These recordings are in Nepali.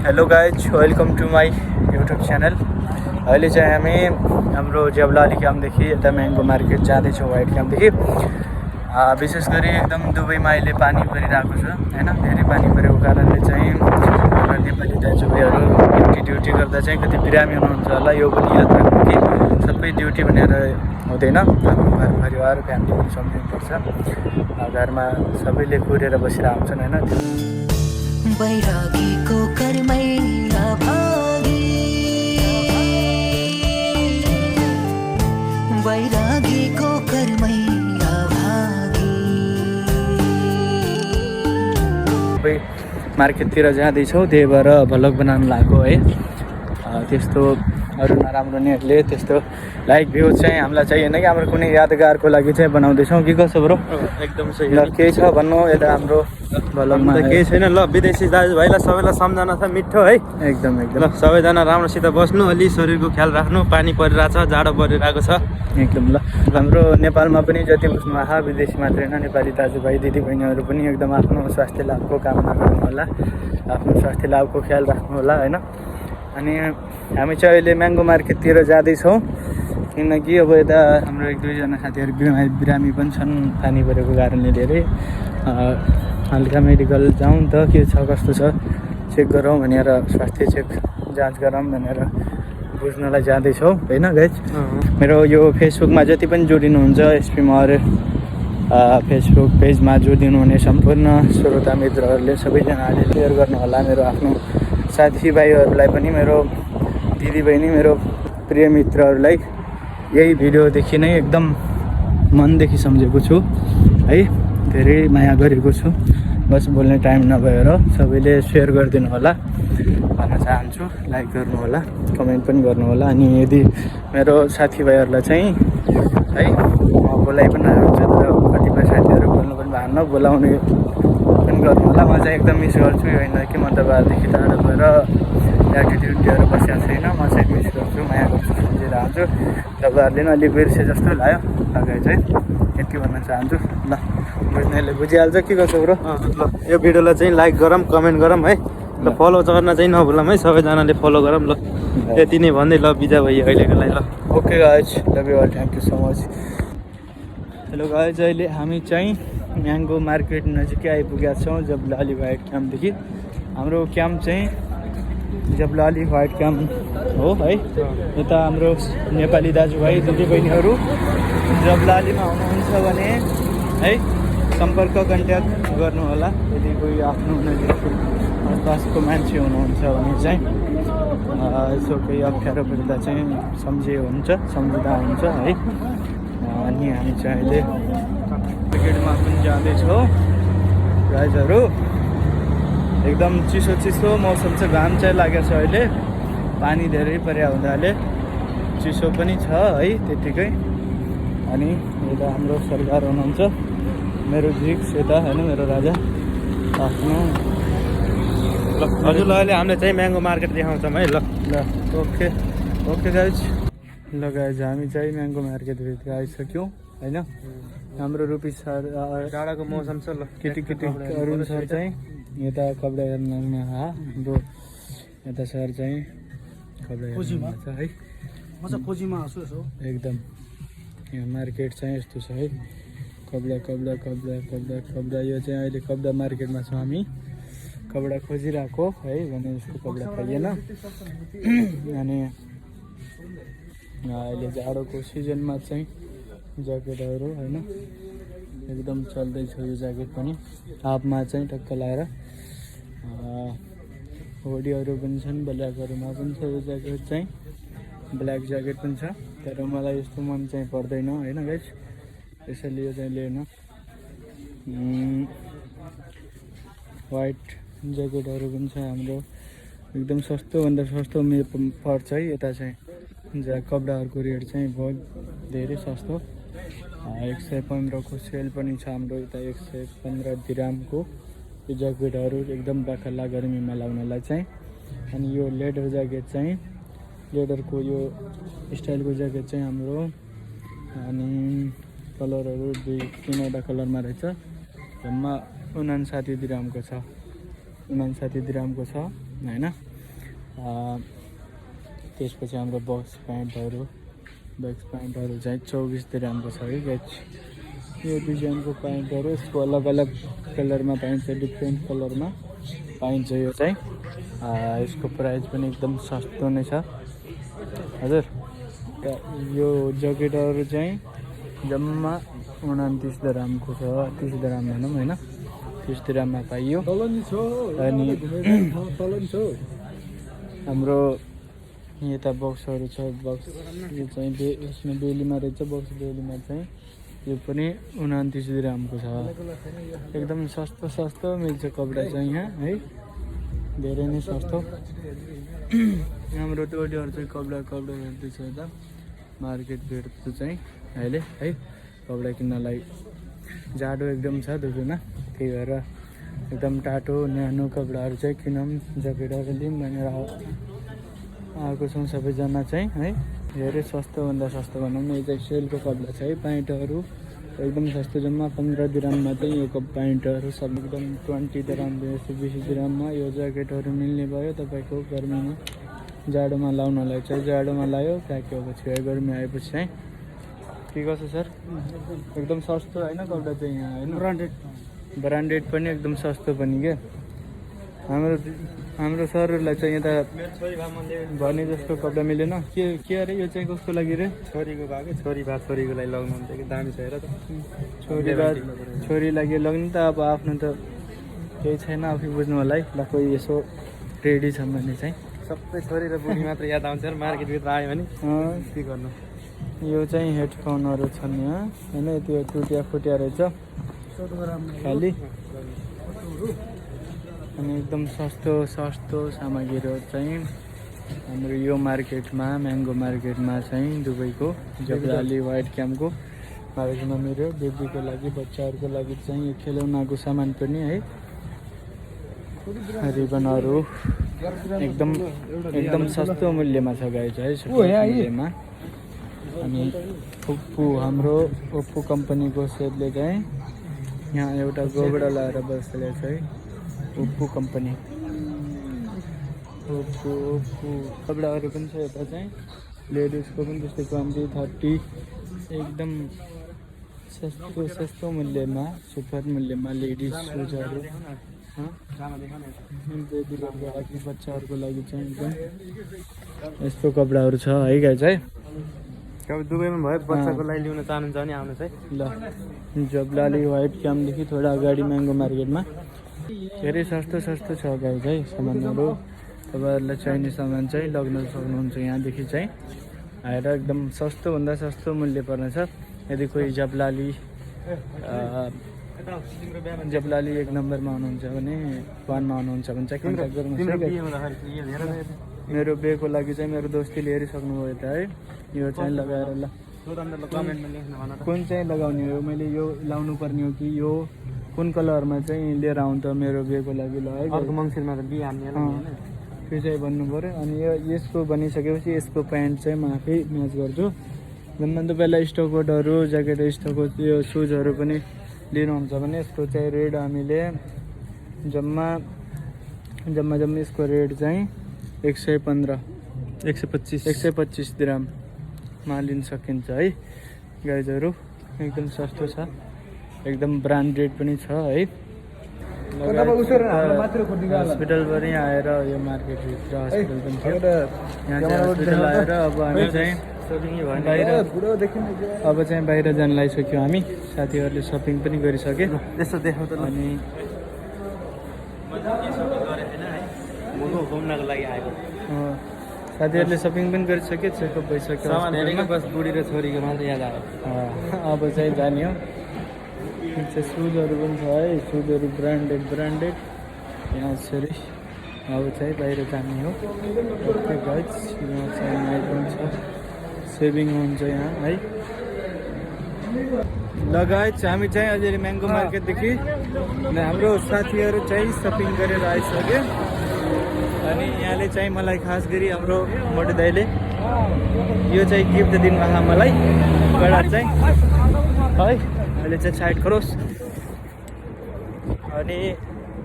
Hello guys, welcome to my YouTube channel. अहिले चाहिँ हामी हाम्रो जेब्लाली क्याम्पदेखि यता म्याङ्गो मार्केट जाँदैछौँ वाइट क्याम्पदेखि। विशेष गरी एकदम दुबईमा अहिले पानी परिरहेको छ होइन। धेरै पानी परेको कारणले चाहिँ हाम्रो नेपाली दाजुभाइहरू ड्युटी गर्दा चाहिँ कति बिरामी हुनुहुन्छ होला। यो पनि याद राख्नु कि सबै ड्युटी भनेर हुँदैन, आफ्नो घर परिवार फ्यामिली पनि सम्झिनुपर्छ। घरमा सबैले कुरेर बसिरहेको हुन्छन् होइन। बैरागीको कर्मैया भागी, बैरागीको कर्मैया भागी। मार्केटतिर जाँदैछौँ, त्यही भएर भ्लग बनाउनु लागेको है। त्यस्तो अरू नराम्रो नेटले त्यस्तो लाइक भ्यू चाहिँ हामीलाई चाहिएन कि। हाम्रो कुनै यादगारको लागि चाहिँ बनाउँदैछौँ कि कसो ब्रो? एकदम सही। ल केही छ भन्नु यता हाम्रो भ्लगमा? केही छैन। ल विदेशी दाजुभाइलाई सबैलाई सम्झना छ मिठो है। एकदम ल सबैजना राम्रोसित बस्नु, अलि शरीरको ख्याल राख्नु। पानी परिरहेको छ, जाडो परिरहेको छ एकदम। ल हाम्रो नेपालमा पनि जति बुझ्नु आहा, विदेशी मात्रै होइन, नेपाली दाजुभाइ दिदीबहिनीहरू पनि एकदम आफ्नो स्वास्थ्य लाभको कामना गर्नु होला, आफ्नो स्वास्थ्य लाभको ख्याल राख्नु होला होइन। अनि हामी चाहिँ अहिले म्याङ्गो मार्केटतिर जाँदैछौँ, किनकि अब यता हाम्रो एक दुईजना साथीहरू बिरामी पनि छन् पानी परेको कारणले। धेरै हल्का मेडिकल जाउँ त के छ कस्तो छ चेक गरौँ भनेर, स्वास्थ्य चेक जाँच गरौँ भनेर बुझ्नलाई जाँदैछौँ होइन गाइज। मेरो यो फेसबुकमा जति पनि जोडिनुहुन्छ एसपी मौर्य फेसबुक पेजमा जोडिनुहुने सम्पूर्ण श्रोता मित्रहरूले सबैजनाले सेयर गर्नु होला। मेरो आफ्नो साथीभाइहरूलाई पनि, मेरो दिदीबहिनी, मेरो प्रिय मित्रहरूलाई यही भिडियोदेखि नै एकदम मनदेखि सम्झेको छु है। धेरै माया गरेको छु। बस बोल्ने टाइम नभएर सबैले सेयर गरिदिनु होला भन्न चाहन्छु। लाइक गर्नु होला, कमेन्ट पनि गर्नु होला। अनि यदि मेरो साथीभाइहरूलाई चाहिँ है बोलाइ पनि हुन्छ, तर कतिपय साथीहरू बोल्नु पनि भएन, बोलाउने पनि गर्नु होला। म चाहिँ एकदम मिस गर्छु। यो होइन कि म तपाईँहरूदेखि टाढो भएर ड्युटीहरू बसेको छैन। म चाहिँ मिस गर्छु, माया गर्छु, सम्झिरहन्छु। तपाईँहरूले पनि अलिक बिर्से जस्तो लाग्यो लगाइ चाहिँ यति भन्न चाहन्छु। ल बुझ्नेले बुझिहाल्छ कि कसो ब्रो? ल यो भिडियोलाई चाहिँ लाइक गरौँ, कमेन्ट गरौँ है। ल फलो गर्न चाहिँ नभुलौँ है, सबैजनाले फलो गरौँ। ल यति नै भन्दै ल बिदा भयो अहिलेको लागि। ल okay guys, love you all, thank you so much. Hello guys, अहिले हामी चाहिँ म्याङ्गो मार्केट नजिकै आइपुगेका छौँ जेब्लाली वाइट क्याम्पदेखि। हाम्रो क्याम्प चाहिँ जेब्लाली वाइट क्याम्प हो है। यता हाम्रो नेपाली दाजुभाइ दिदीबहिनीहरू जेब्लालीमा हुनुहुन्छ भने है सम्पर्क कन्ट्याक्ट गर्नु होला। यदि कोही आफ्नो नजिकको आसपासको मान्छे हुनुहुन्छ भने चाहिँ यसो केही अप्ठ्यारो पर्दा चाहिँ सम्झिँदा हुन्छ है। अनि हामी चाहिँ अहिले मार्केटमा पनि जाँदैछौँ गाइजहरू। एकदम चिसो मौसम छ, घाम चाहिँ लागेको छ अहिले। पानी धेरै परेको हुनाले चिसो पनि छ है त्यत्तिकै। अनि यता हाम्रो सरकार हुनुहुन्छ, मेरो जिक्स यता होइन, मेरो राजा आफ्नो। ल हजुर, ल अहिले हामीले चाहिँ म्याङ्गो मार्केट देखाउँछौँ है। ल ओके गाइज। ल गाइज, हामी चाहिँ म्याङ्गो मार्केटभित्र आइसक्यौँ होइन। हाम्रो रुपी सर जाडाको मौसम छ। ल केटी अरुण सर चाहिँ यता कपडा हेर्न ब्रो। यता सर चाहिँ कपडा हेर्नु छ है। एकदम यहाँ मार्केट चाहिँ यस्तो छ है। कपडा यो चाहिँ अहिले कपडा मार्केटमा छौँ हामी। कपडा खोजिरहेको है भने यसको कपडा पाइएन। अनि अहिले जाडोको सिजनमा चाहिँ ज्याकेटहरू होइन एकदम चल्दैछ। यो ज्याकेट पनि हाफमा चाहिँ टक्क लाएर, होडीहरू पनि छन्, ब्ल्याकहरूमा पनि छ। यो ज्याकेट चाहिँ ब्ल्याक ज्याकेट पनि छ, तर मलाई यस्तो मन चाहिँ पर्दैन होइन गाइस, यसैले यो चाहिँ लिएन। वाइट ज्याकेटहरू पनि छ हाम्रो। एकदम सस्तोभन्दा सस्तो पर्छ है। यता चाहिँ कपडाहरूको रेट चाहिँ बहुत धेरै सस्तो। 115 को सेल पनि छ हाम्रो यता। 115 दिरामको यो ज्याकेटहरू एकदम बाखल्ला गर्मीमा लाउनलाई चाहिँ। अनि यो लेदर ज्याकेट चाहिँ लेदरको यो स्टाइलको ज्याकेट चाहिँ हाम्रो। अनि कलरहरू 2-3वटा कलरमा रहेछ। जम्मा 59 दिरामको छ, 59 दिरामको छ हैन। त्यसपछि हाम्रो बक्स प्यान्टहरू चाहिँ 24 दिरहमको छ है गाइस। यो डिजाइनको प्यान्टहरू यसको अलग अलग कलरमा पाइन्छ, डिफ्रेन्ट कलरमा पाइन्छ। यो चाहिँ यसको प्राइस पनि एकदम सस्तो नै छ हजुर। यो ज्याकेटहरू चाहिँ जम्मा 29 दिरहमको छ, 30 दिरहम भनौँ होइन, 30 दिरहममा पाइयो। अनि हाम्रो यता बक्सहरू छ, बक्स यो चाहिँ यसमा बेलीमा रहेछ, बक्स बेलीमा चाहिँ यो पनि 29 दिरहमको छ। एकदम सस्तो मिल्छ कपडा चाहिँ यहाँ है, धेरै नै सस्तो। हाम्रो टोटीहरू चाहिँ कपडा हेर्दैछ यता मार्केट भेट्छु चाहिँ अहिले है, कपडा किन्नलाई। जाडो एकदम छ दुबईमा, त्यही भएर एकदम टाटो न्यानो कपडाहरू चाहिँ किनौँ, ज्याकेटहरू लिउँ भनेर आएको छौँ सबैजना चाहिँ है। धेरै सस्तोभन्दा सस्तो भनौँ न, यो चाहिँ सेलको कपडा छ है। प्यान्टहरू एकदम सस्तो, जम्मा 15 दिरहममा चाहिँ यो प्यान्टहरू सब एकदम 20 दिरहम, 20 दिरहममा यो ज्याकेटहरू मिल्ने भयो तपाईँको गर्मीमा, जाडोमा लाउनलाई चाहिँ। जाडोमा लायो फ्याँक्यो पछि गर्मी आएपछि चाहिँ के कसो सर? एकदम सस्तो होइन कपडा चाहिँ यहाँ होइन, ब्रान्डेड पनि एकदम सस्तो पनि क्या। हाम्रो सरहरूलाई चाहिँ यता भने जस्तो कपडा मिलेन। के अरे यो चाहिँ कसको लागि रे? छोरीको भएको, छोरीको लागि लगाउनुहुन्छ कि दामी छ हेर त। छोरी लागि लग्ने त अब आफ्नो त केही छैन, आफै बुझ्नु होला है। ल कोही यसो रेडी छ भने चाहिँ सबै छोरी र बुढी मात्र याद आउँछ र मार्केटभित्र आयो भने के गर्नु। यो चाहिँ हेडफोनहरू छन् यहाँ होइन, त्यो टुटिया फुटिया रहेछ खालि। अनि एकदम सस्तो सामग्रीहरू चाहिँ हाम्रो यो मार्केटमा, म्याङ्गो मार्केटमा चाहिँ दुबईको जबलाली वाइट क्याम्पको मार्केटमा मेरो बेबीको लागि, बच्चाहरूको लागि चाहिँ यो खेलौनाको सामान पनि है, रिबनहरू एकदम सस्तो मूल्यमा छ गाइस है, सस्तो मूल्यमा। अनि हाम्रो ओप्पो कम्पनीको सेटले चाहिँ यहाँ एउटा गोबडा लाएर बसेको छ है, ओप्पो कम्पनी। ओप्पो कपडाहरू पनि छ यता चाहिँ, लेडिजको पनि त्यस्तै कम्ती 30, एकदम सस्तो मूल्यमा, सुपर मूल्यमा लेडिज सुजहरू, बेबीहरूको लागि, बच्चाहरूको लागि चाहिँ एकदम यस्तो कपडाहरू छ है गाइस है। अब दुबईमा भयो बच्चाको लागि लिन चाहनुहुन्छ भने आउनुहोस् है। ल जबलाली वाइट क्याम्पदेखि थोडा अगाडि म्याङ्गो मार्केटमा धेरै सस्तो छ गाइस है सामानहरू। तपाईँहरूलाई चाहिने सामान चाहिँ लग्न सक्नुहुन्छ यहाँदेखि चाहिँ आएर, एकदम सस्तोभन्दा सस्तो मूल्य पर्नेछ। यदि कोही जबलाली 1 नम्बरमा हुनुहुन्छ भने, 1मा हुनुहुन्छ भने चाहिँ कन्ट्याक्ट गर्नुहोस्। मेरो बिहेको लागि चाहिँ मेरो दोस्तीले हेरिसक्नुभयो त है, यो चाहिँ लगाएर ल कुन चाहिँ लगाउने हो, मैले यो लाउनु पर्ने हो कि यो कुन कलरमा चाहिँ लिएर आउँ त मेरो बिहेको लागि ल है। अर्को मङ्सिरमा त बिहे हान्ने त्यो चाहिँ भन्नु पऱ्यो। अनि यसको बनिसकेपछि यसको प्यान्ट चाहिँ म आफै म्याच गर्छु। जम्मा तपाईँलाई स्टक कोटहरू, ज्याकेट स्टक, यो सुजहरू पनि लिनुहुन्छ भने यसको चाहिँ रेट हामीले जम्मा यसको रेट चाहिँ 125 दिरहममा लिन सकिन्छ है गाइजहरू। एकदम सस्तो छ, एकदम ब्रान्डेड पनि छ है। हस्पिटल पनि आएर यो मार्केटभित्र हस्पिटल पनि छ, यहाँ चाहिँ हस्पिटल आएर अब हामी चाहिँ बाहिर जान लागिसक्यो हामी। साथीहरूले सपिङ पनि गरिसके। यसो देखाउ त। अनि घुम्नको लागि आएको साथीहरूले सपिङ पनि गरिसके, चेकअप भइसक्यो। बस बुढी र छोरीको मात्र याद आयो। अब चाहिँ जाने हो। सुजहरू पनि छ है, सुजहरू ब्रान्डेड यहाँ यसरी। अब चाहिँ बाहिर जाने हो। यहाँ चाहिँ आइफोन छ, सेभिङ हुन्छ यहाँ है। लगायत हामी चाहिँ अझै म्याङ्गो मार्केटदेखि हाम्रो साथीहरू चाहिँ सपिङ गरेर आइसक्यो। अनि यहाँले चाहिँ मलाई खास गरी हाम्रो मोटे दाइले यो चाहिँ गिफ्ट दिनुभएको मलाई कडा चाहिँ है। अहिले चाहिँ साइड गरोस्। अनि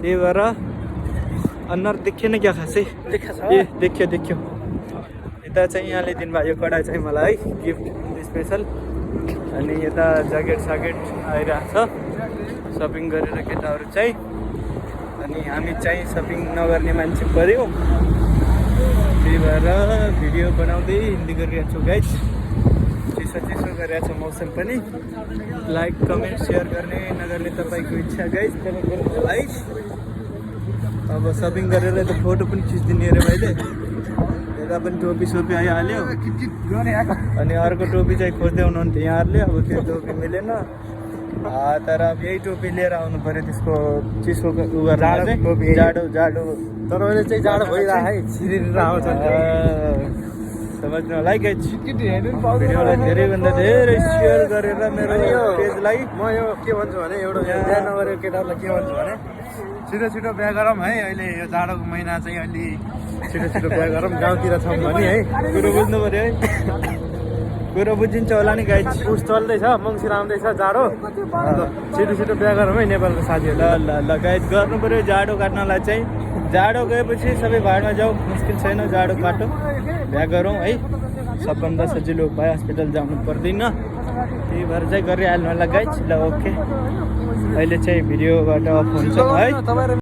त्यही भएर अनुहार देखिएन क्या खासै ए देखियो यता चाहिँ यहाँले दिनुभयो यो कडा चाहिँ मलाई है गिफ्ट स्पेसल अनि यता ज्याकेट साकेट आइरहेको छ सपिङ गरेर केटाहरू चाहिँ अनि हामी चाहिँ सपिङ नगर्ने मान्छे पऱ्यो त्यही भएर भिडियो बनाउँदै हिँड्दै गरिरहेको छु गाइज चिसो गरिरहेको छ मौसम पनि लाइक कमेन्ट सेयर गर्ने नगर्ने तपाईँको इच्छा गाइज कमेन्ट गर्नु होला है अब सपिङ गरेर त फोटो पनि खिचिदिने अरे मैले यता पनि टोपी सोपी आइहाल्यो अनि अर्को टोपी चाहिँ खोज्दै हुनुहुन्थ्यो यहाँहरूले अब त्यो टोपी मिलेन तर अब यही टोपी लिएर आउनु पऱ्यो त्यसको चिसो उ गर्न जाडो तर अहिले चाहिँ जाडो भइरहेको है छिरिएर आउँछ समझ्नु होला है गाइज भिडियोलाई धेरैभन्दा धेरै सेयर गरेर मेरो पेजलाई म यो के भन्छु भने एउटा बिहा नगरेको केटाहरूलाई के भन्छु भने छिटो बिहा गरौँ है अहिले यो जाडोको महिना चाहिँ अलि छिटो बिहा गरौँ गाउँतिर छौँ भने है कुरो बुझ्नु पऱ्यो है कुरो बुझिन्छ होला नि गाइज पुस चल्दैछ मङ्सिर आउँदैछ जाडो छिटो बिहा गरौँ है नेपालको साथीहरू ल गाइज गर्नु पऱ्यो जाडो काट्नलाई चाहिँ जाडो गएपछि सबै भाडमा जाऊ मुस्किल छैन जाडो काटो बिहा गरौँ है सबभन्दा सजिलो उपाय हस्पिटल जानु पर्दैन त्यही भएर चाहिँ गरिहाल्नु होला गाइज ल ओके अहिले चाहिँ भिडियोबाट अफ हुन्छ है